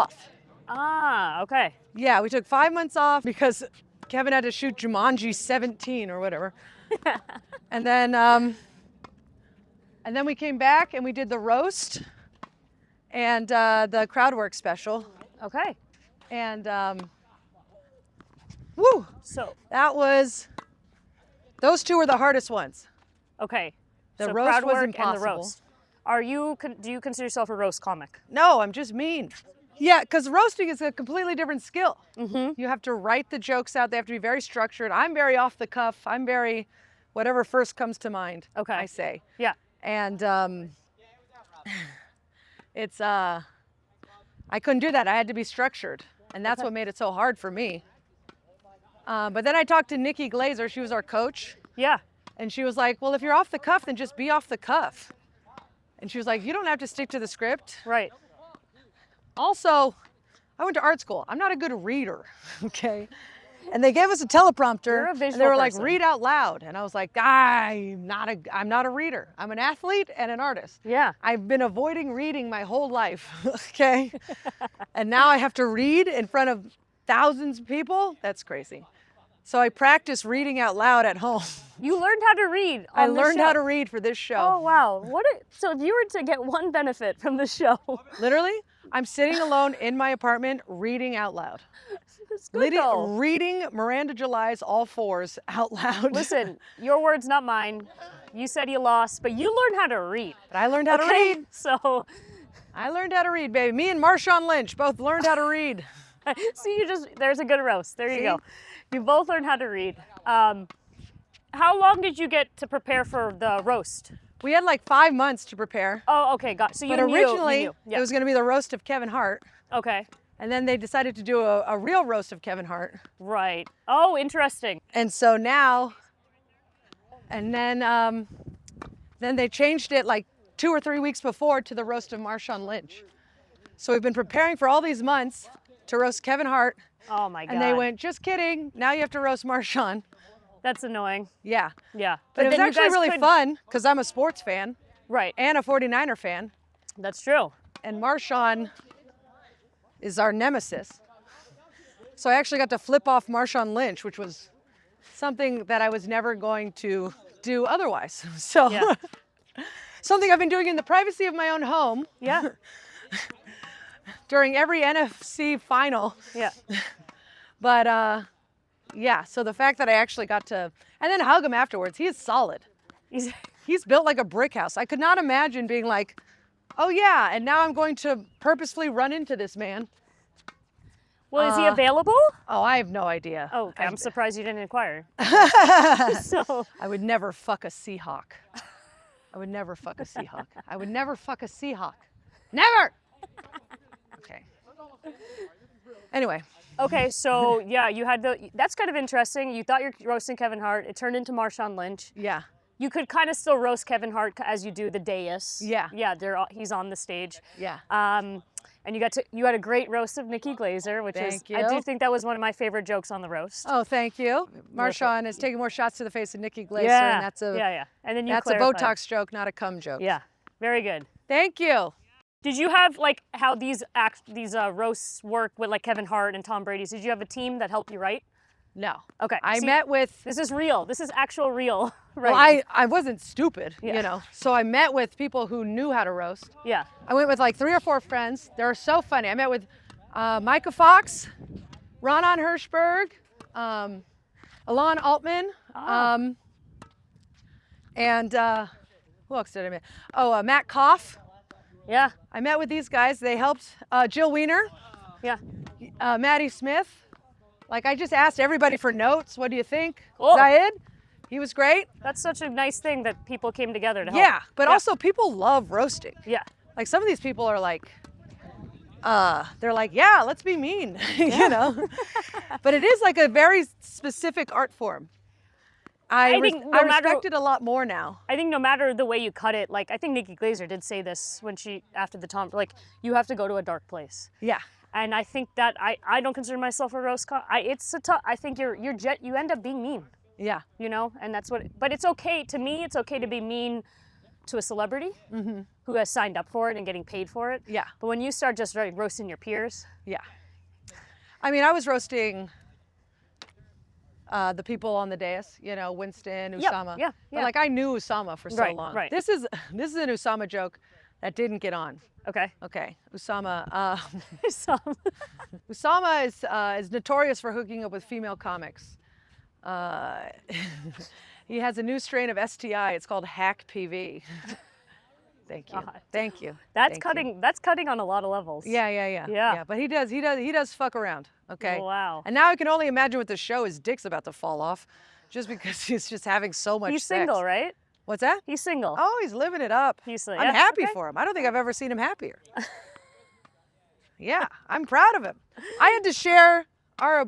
off. Ah, okay. Yeah, we took 5 months off because Kevin had to shoot Jumanji 17 or whatever. And then we came back and we did the roast and the crowd work special. Okay. And woo! So those two were the hardest ones. okay. The so roast crowd was work impossible. and the roast. Do you consider yourself a roast comic? No, I'm just mean. Yeah, because roasting is a completely different skill. You have to write the jokes out. They have to be very structured. I'm very off the cuff. I'm very whatever first comes to mind. Okay. I say. Yeah. And it's I couldn't do that. I had to be structured, and that's what made it so hard for me. But then I talked to Nikki Glazer. She was our coach. Yeah. And she was like, well, if you're off the cuff, then just be off the cuff. And she was like, you don't have to stick to the script. Right. Also, I went to art school. I'm not a good reader, okay? And they gave us a teleprompter. You're a and visual they were like, person. read out loud. And I was like, I'm not a reader. I'm an athlete and an artist. Yeah. I've been avoiding reading my whole life, okay? And now I have to read in front of thousands of people? That's crazy. So I practice reading out loud at home. You learned how to read on I this learned show. how to read for this show. Oh, wow. So if you were to get one benefit from the show. Literally, I'm sitting alone in my apartment reading out loud. It's good though. Reading Miranda July's All Fours out loud. Listen, your words, not mine. You said you lost, but you learned how to read. But I learned how to read. So, I learned how to read, baby. Me and Marshawn Lynch both learned how to read. see, there's a good roast. There you go. You both learned how to read. How long did you get to prepare for the roast? We had like 5 months to prepare. Oh, okay, got. So you But knew. originally, Yeah. it was going to be the roast of Kevin Hart. Okay. And then they decided to do a real roast of Kevin Hart. Right. Oh, interesting. And so now, and then they changed it like 2 or 3 weeks before to the roast of Marshawn Lynch. So we've been preparing for all these months to roast Kevin Hart. Oh my God. And they went, just kidding. Now you have to roast Marshawn. That's annoying. Yeah. Yeah. But it was then you actually guys really could- fun because I'm a sports fan Right. and a 49er fan. That's true. And Marshawn is our nemesis. So I actually got to flip off Marshawn Lynch, which was something that I was never going to do otherwise. So Yeah. something I've been doing in the privacy of my own home Yeah. during every NFC final. Yeah. But yeah, so the fact that I actually got to, and then hug him afterwards, he is solid. He's built like a brick house. I could not imagine being like, oh yeah, and now I'm going to purposefully run into this man. Well, is he available? Oh, I have no idea. Oh, okay. I'm surprised you didn't inquire. So I would never fuck a Seahawk. I would never fuck a Seahawk. I would never fuck a Seahawk. Never! Okay. Anyway. okay, so yeah, you had that's kind of interesting. You thought you're roasting Kevin Hart. It turned into Marshawn Lynch. Yeah. You could kind of still roast Kevin Hart as you do the dais. Yeah. Yeah, he's on the stage. Yeah. And you had a great roast of Nikki Glazer, which Thank you. I do think that was one of my favorite jokes on the roast. Oh, thank you. Marshawn is taking more shots to the face of Nikki Glazer, Yeah. and that's a yeah. And then you that's a clarified. Botox joke, not a cum joke. Yeah. Very good. Thank you. Did you have like how these roasts work with like Kevin Hart and Tom Brady's? Did you have a team that helped you write? No. Okay. I see, met with. This is real. This is actual real. Right. Well, I wasn't stupid, Yeah. you know. So I met with people who knew how to roast. Yeah. I went with like 3 or 4 friends. They were so funny. I met with Micah Fox, Ronan Hirschberg, Alon Altman, and who else did I meet? Oh, Matt Koff. Yeah. I met with these guys. They helped Jill Wiener, Yeah. Maddie Smith. Like I just asked everybody for notes. What do you think? Cool. Zayed, he was great. That's such a nice thing that people came together to help. Yeah, but also people love roasting. Yeah. Like some of these people are like, they're like, yeah, let's be mean, you know? But it is like a very specific art form. I respect it a lot more now. I think no matter the way you cut it, like I think Nikki Glazer did say this when after the Tom, like you have to go to a dark place. Yeah. And I think that I don't consider myself a roast. It's a tough. I think you end up being mean. Yeah. You know, and that's what. But it's okay to me. It's okay to be mean to a celebrity who has signed up for it and getting paid for it. Yeah. But when you start just roasting your peers. Yeah. I mean, I was roasting the people on the dais, you know, Winston, Usama. Yeah. But like I knew Usama for so long. Right. This is an Usama joke that didn't get on. Okay. Okay, Usama. Usama. Usama is notorious for hooking up with female comics. He has a new strain of STI. It's called Hack PV. Thank you. God. Thank you. That's Thank cutting. you. That's cutting on a lot of levels. Yeah. But he does fuck around. Okay. Wow. And now I can only imagine with the show his dick's about to fall off, just because he's just having so much He's sex. single, right? What's that? He's single. Oh, he's living it up. He's I'm yeah, happy okay. for him. I don't think I've ever seen him happier. Yeah, I'm proud of him. I had to share our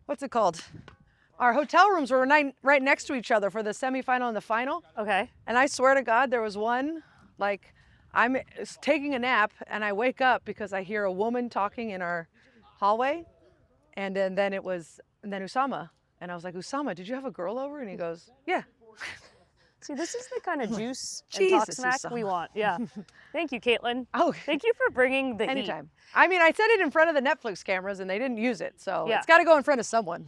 what's it called? Our hotel rooms were right next to each other for the semifinal and the final. Okay. And I swear to God, there was one, like, I'm taking a nap and I wake up because I hear a woman talking in our hallway. And then Usama. And I was like, Usama, did you have a girl over? And he goes, yeah. See, this is the kind of juice and talk Jesus, smack we want. Yeah. Thank you, Caitlin. Oh, Thank you for bringing the anytime. heat. I mean, I said it in front of the Netflix cameras and they didn't use it. So Yeah. it's got to go in front of someone.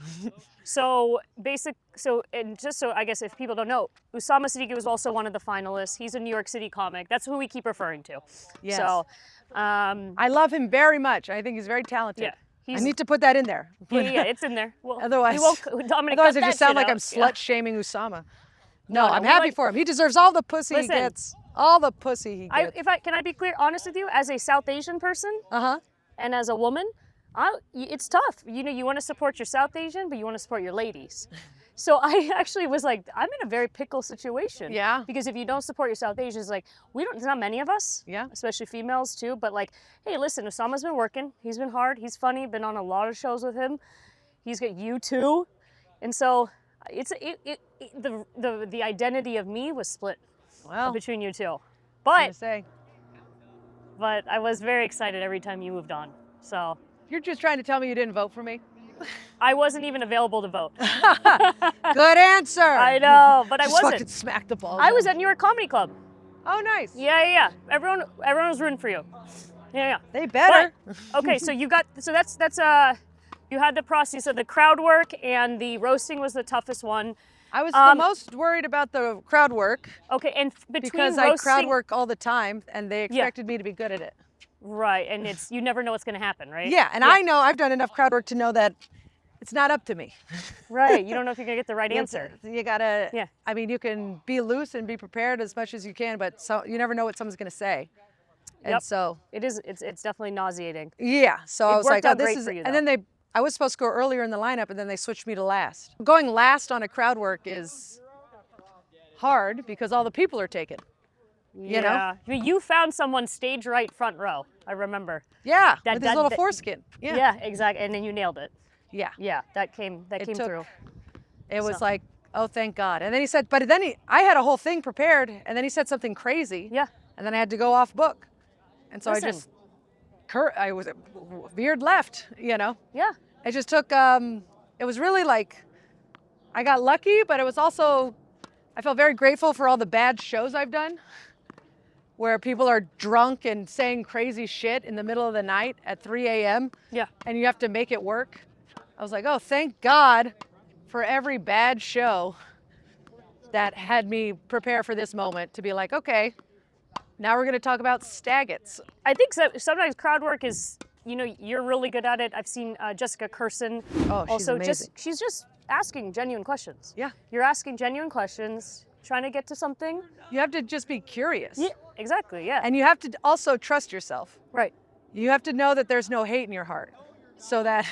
And just so I guess if people don't know, Usama Siddiqui was also one of the finalists. He's a New York City comic. That's who we keep referring to. Yes. So, I love him very much. I think he's very talented. yeah. I need to put that in there. Yeah, it's in there. Well, Otherwise, we won't, Dominic, otherwise cut I just that sound shit like I'm out. slut shaming Usama. No, No, I'm we happy like- for him. He deserves all the pussy Listen. he gets. All the pussy he gets. Can I be clear, honest with you? As a South Asian person Uh-huh. and as a woman, it's tough. You know, you want to support your South Asian, but you want to support your ladies. So I actually was like, I'm in a very pickle situation. Yeah. Because if you don't support your South Asians, like, there's not many of us. Yeah. Especially females too. But like, hey, listen, Osama's been working. He's been hard. He's funny. Been on a lot of shows with him. He's got you too. And so the identity of me was split Well, between you two. I'm But gonna say, I was very excited every time you moved on. So you're just trying to tell me you didn't vote for me? I wasn't even available to vote. Good answer. I know, but I Just fucking wasn't. smack the ball. I was down. at New York Comedy Club. Oh, nice. Yeah. Everyone was rooting for you. Yeah. They better. But, okay, so you had the process of the crowd work and the roasting was the toughest one. I was the most worried about the crowd work Okay, and between because roasting, I crowd work all the time and they expected me to be good at it. right, and you never know what's going to happen, right? Yeah, and I know I've done enough crowd work to know that it's not up to me. Right, you don't know if you're going to get the right You answer. You gotta. Yeah. I mean, you can be loose and be prepared as much as you can, but you never know what someone's gonna say. And Yep. so It's definitely nauseating. yeah, so It I was worked like, oh, out this great is. for you, And then I was supposed to go earlier in the lineup, and then they switched me to last. Going last on a crowd work is hard because all the people are taken. You know? I mean, you found someone stage right front row. I remember. Yeah, That- with his that- little that- foreskin. Yeah. Yeah, exactly, and then you nailed it. Yeah. Yeah, that came took- through. It was So- like, oh, thank God. And then he said, but then I had a whole thing prepared, and then he said something crazy. Yeah. And then I had to go off book. And so Listen. I was veered left, you know? Yeah. It just took, it was really like, I got lucky, but it was also, I felt very grateful for all the bad shows I've done where people are drunk and saying crazy shit in the middle of the night at 3 a.m. Yeah. and you have to make it work. I was like, oh, thank God for every bad show that had me prepare for this moment to be like, okay, now we're going to talk about Staggets. I think sometimes crowd work is, you're really good at it. I've seen Jessica Curson. Oh, she's also amazing. she's just asking genuine questions. Yeah. You're asking genuine questions, trying to get to something. You have to just be curious. Yeah, exactly. Yeah. And you have to also trust yourself. Right. You have to know that there's no hate in your heart. So that,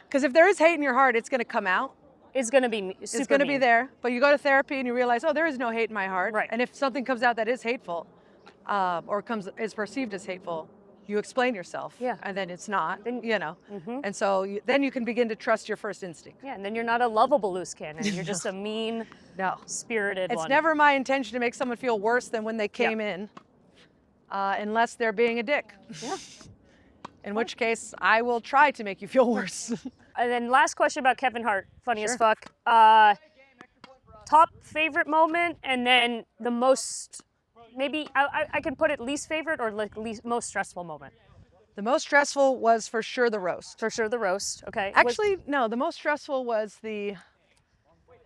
because if there is hate in your heart, it's going to come out. It's going to be super It's going to be mean. there. But you go to therapy and you realize, oh, there is no hate in my heart. Right. And if something comes out that is hateful or is perceived as hateful, you explain yourself. Yeah. And then it's not, Then- And so then you can begin to trust your first instinct. Yeah, and then you're not a lovable loose cannon. You're just a mean, No. spirited It's one. never my intention to make someone feel worse than when they came in, unless they're being a dick. Yeah. In which case, I will try to make you feel worse. And then last question about Kevin Hart. Funny as Sure. fuck. top favorite moment, and then the most, maybe I can put it least favorite or like least most stressful moment. The most stressful was for sure the roast. For sure the roast, okay. Actually, no, the most stressful was the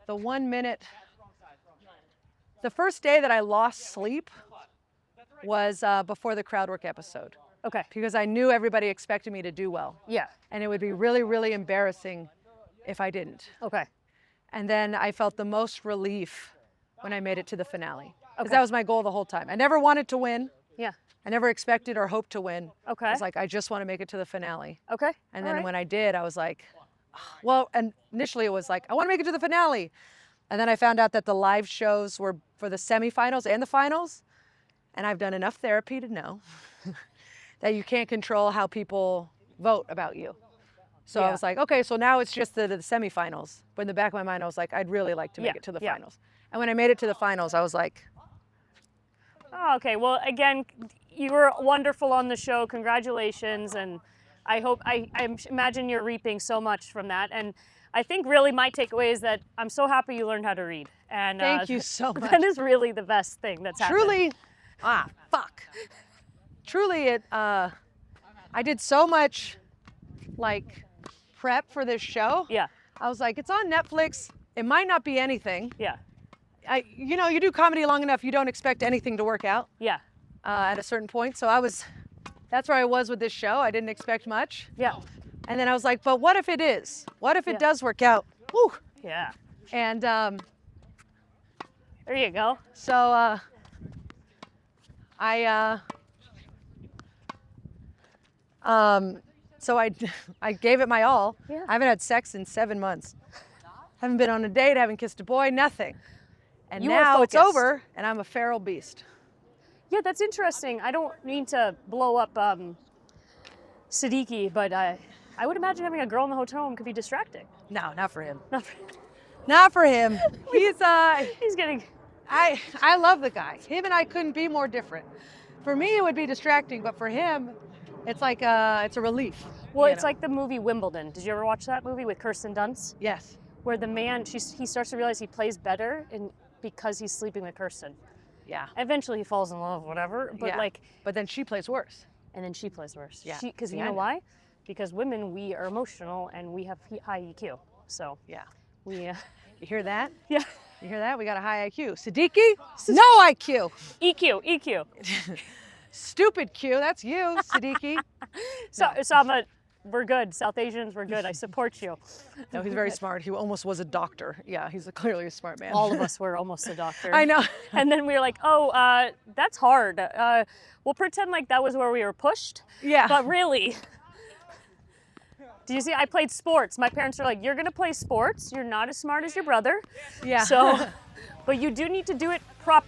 1 minute. The first day that I lost sleep was before the crowd work episode. Okay. Because I knew everybody expected me to do well. Yeah. And it would be really, really embarrassing if I didn't. Okay. And then I felt the most relief when I made it to the finale. Because Okay. that was my goal the whole time. I never wanted to win. Yeah. I never expected or hoped to win. Okay. I was like, I just want to make it to the finale. Okay. And All then right. when I did, I was like, well, and initially it was like, I want to make it to the finale. And then I found out that the live shows were for the semifinals and the finals. And I've done enough therapy to know that you can't control how people vote about you. So I Yeah. was like, okay, so now it's just the semifinals. But in the back of my mind, I was like, I'd really like to make Yeah, it to the yeah. finals. And when I made it to the finals, I was like, Oh, okay. Well, again, you were wonderful on the show. Congratulations, and I imagine you're reaping so much from that. And I think really my takeaway is that I'm so happy you learned how to read. And thank you so much. That is really the best thing that's happened. Truly, truly, I did so much like prep for this show. Yeah. I was like, it's on Netflix. It might not be anything. Yeah. You do comedy long enough, you don't expect anything to work out Yeah. at a certain point. So that's where I was with this show. I didn't expect much. Yeah. And then I was like, but what if it is? What if it Yeah. does work out? Woo. Yeah. And There you go. so I gave it my all. Yeah. I haven't had sex in 7 months. Haven't been on a date, haven't kissed a boy, nothing. And You were now it's focused. over and I'm a feral beast. Yeah, that's interesting. I don't mean to blow up Siddiqui, but I would imagine having a girl in the hotel room could be distracting. No, not for him. Not for- Not for him. He's He's getting. I love the guy. Him and I couldn't be more different. For me it would be distracting, but for him it's like it's a relief. Well, you it's know? like the movie Wimbledon. Did you ever watch that movie with Kirsten Dunst? Yes. Where the man, he starts to realize he plays better because he's sleeping with Kirsten. Yeah. Eventually he falls in love, whatever. But Yeah. like, But then she plays worse. and then she plays worse. Yeah. Because See, you I know know. why? Because women, we are emotional and we have high EQ. So Yeah. we, You hear that? yeah. You hear that? We got a high IQ. Siddiqui? No IQ. EQ. Stupid Q. That's you, Siddiqui. So, Sama, we're good. South Asians, we're good. I support you. No, he's very smart. He almost was a doctor. Yeah, he's clearly a smart man. All of us were almost a doctor. I know. And then we were like, oh, that's hard. We'll pretend like that was where we were pushed. Yeah. But really, do you see? I played sports. My parents are like, you're going to play sports. You're not as smart as your brother. Yeah. So, but you do need to do it properly.